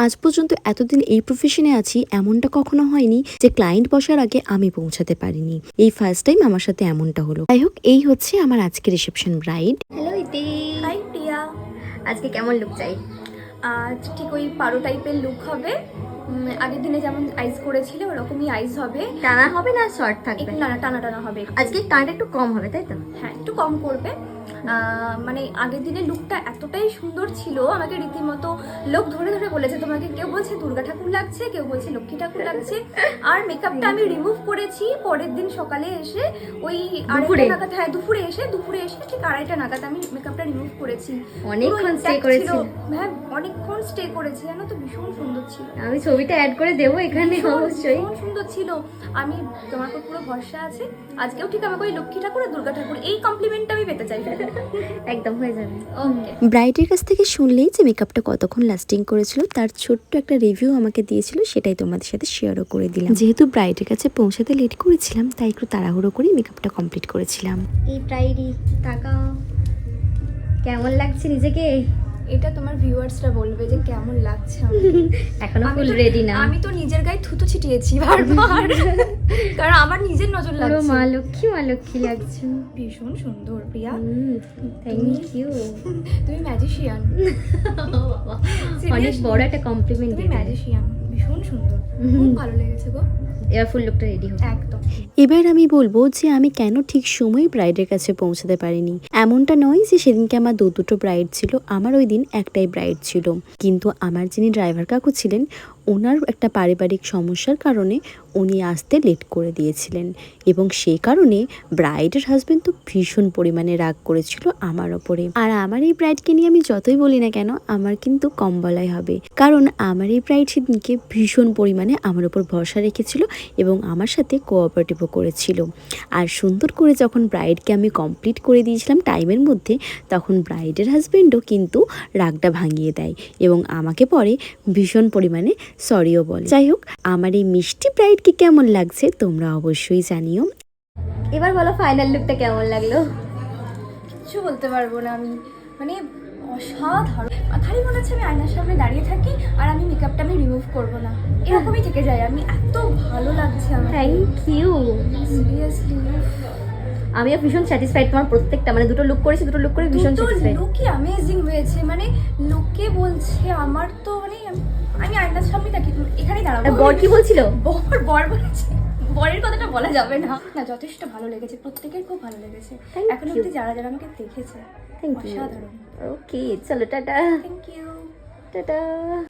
আজ পর্যন্ত এতদিন এই প্রফেশনে আছি, এমনটা কখনো হয়নি যে ক্লায়েন্ট বসার আগে আমি পৌঁছাতে পারিনি। এই ফার্স্ট টাইম আমার সাথে এমনটা হলো। যাই হোক, এই হচ্ছে আমার আজকে রিসেপশন ব্রাইড। হ্যালো ইতি। হাই প্রিয়া। আজকে কেমন লুক চাই? আজ ঠিক ওই পারো টাইপের লুক হবে। আগের দিনে যেমন আইস করেছিলে ওরকমই আইস হবে। টানা হবে না শর্ট থাকবে? একটু না টানা টানা হবে। আজকে টানাটা একটু কম হবে, তাই তো? হ্যাঁ, একটু কম করবে। মানে আগের দিনের লুকটা এতটাই সুন্দর ছিল, আমাকে রীতিমতো লোক ধরে ধরে বলেছে তোমাকে, কেউ বলছে দুর্গা ঠাকুর লাগছে, কেউ বলছে লক্ষ্মী ঠাকুর লাগছে। আর মেকআপটা আমি রিমুভ করেছি পরের দিন সকালে এসে, ওই আড়াইটা নাগাদ। হ্যাঁ, দুপুরে এসে ঠিক আড়াইটা নাগাদ আমি মেকআপটা রিমুভ করেছি। অনেকক্ষণ স্টে করেছি। হ্যাঁ, অনেকক্ষণ স্টে করেছি, জানো তো, ভীষণ সুন্দর ছিল। আমি ছবিটা অ্যাড করে দেবো এখানে, অবশ্যই। ভীষণ সুন্দর ছিল। আমি তোমার উপর পুরো ভরসা আছে। আজকেও ঠিক আমাকে ওই লক্ষ্মী ঠাকুর আর দুর্গা ঠাকুর এই কমপ্লিমেন্টটা আমি পেতে চাই। একদম হয়ে যাবে। ওকে। ব্রাইডের কাছ থেকে শুনলেই যে মেকআপটা কতক্ষণ লাস্টিং করেছিল তার ছোট্ট একটা রিভিউ আমাকে দিয়েছিল, সেটাই তোমাদের সাথে শেয়ারও করে দিলাম। যেহেতু ব্রাইডের কাছে পৌঁছাতে লেট করেছিলাম, তাই একটু তাড়াহুড়ো করে মেকআপটা কমপ্লিট করেছিলাম। এই ব্রাইডি তাকাও, কেমন লাগছে নিজেকে? এটা তোমার ভিউয়ার্সরা বলবে যে কেমন লাগছে আমার। এখনো ফুল রেডি না। আমি তো নিজের গায়ে থুতু ছিটিয়েছি বারবার, কারণ আমার নিজের নজর লাগছে। মা লক্ষ্মী লাগছে। ভীষণ সুন্দর প্রিয়া। Thank you. তুমি ম্যাজিশিয়ান। অনেক বড় একটা কমপ্লিমেন্ট। তুমি ম্যাজিশিয়ান, ভীষণ সুন্দর, খুব ভালো লেগেছে গো। এবার ফুল লুকটা রেডি হবে। একদম। এবার আমি বলবো যে আমি কেন ঠিক সময়ে ব্রাইডের কাছে পৌঁছাতে পারিনি। এমনটা নয় যে সেদিনকে আমার দুটো ব্রাইড ছিল, আমার ওই দিন একটাই ব্রাইড ছিল। কিন্তু আমার যিনি ড্রাইভার কাকু ছিলেন, ওনার একটা পারিবারিক সমস্যার কারণে উনি আসতে লেট করে দিয়েছিলেন, এবং সেই কারণে ব্রাইডের হাজবেন্ড তো ভীষণ পরিমাণে রাগ করেছিল আমার ওপরে। আর আমার এই ব্রাইডকে নিয়ে আমি যতই বলি না কেন, আমার কিন্তু কম বলাই হবে, কারণ আমার এই ব্রাইড সেদিনকে ভীষণ পরিমাণে আমার ওপর ভরসা রেখেছিল এবং আমার সাথে কোঅপারেটিভও করেছিল। আর সুন্দর করে যখন ব্রাইডকে আমি কমপ্লিট করে দিয়েছিলাম টাইমের মধ্যে, তখন ব্রাইডের হাজবেন্ডও কিন্তু রাগটা ভাঙিয়ে দেয় এবং আমাকে পরে ভীষণ পরিমাণে সরিও বলে। যাই হোক, আমার এই মিষ্টি ব্রাইডকে কেমন লাগছে তোমরা অবশ্যই জানিও। এবার বলো ফাইনাল লুকটা কেমন লাগলো? কিছু বলতে পারবো না আমি, মানে অসাধারণ। খালি মনে হচ্ছে আমি আয়নার সামনে দাঁড়িয়ে থাকি আর আমি মেকআপটা আমি রিমুভ করবো না, এরকমই থেকে যায়। আমি এত ভালো লাগছে আমার। Thank you. সিরিয়াসলি আমিও ভীষণ স্যাটিসফাইড তোমার প্রত্যেকটা, মানে দুটো লুক করেছি, দুটো লুক করে ভীষণ স্যাটিসফাইড। লুকই অ্যামেজিং হয়েছে, মানে লোকে বলছে আমার তো, মানে আমি আয়নার সামনে থাকি, এখানেই দাঁড়াবো। বর কি বলছিল? বর বলেছে, বরের কথাটা বলা যাবে না। না, যথেষ্ট ভালো লেগেছে, প্রত্যেকের খুব ভালো লেগেছে। এখন অব্দি যারা যারা আমাকে দেখেছে, থ্যাংক ইউ। অসাধারণ। ওকে, চলো টাটা। Thank you. টাটা।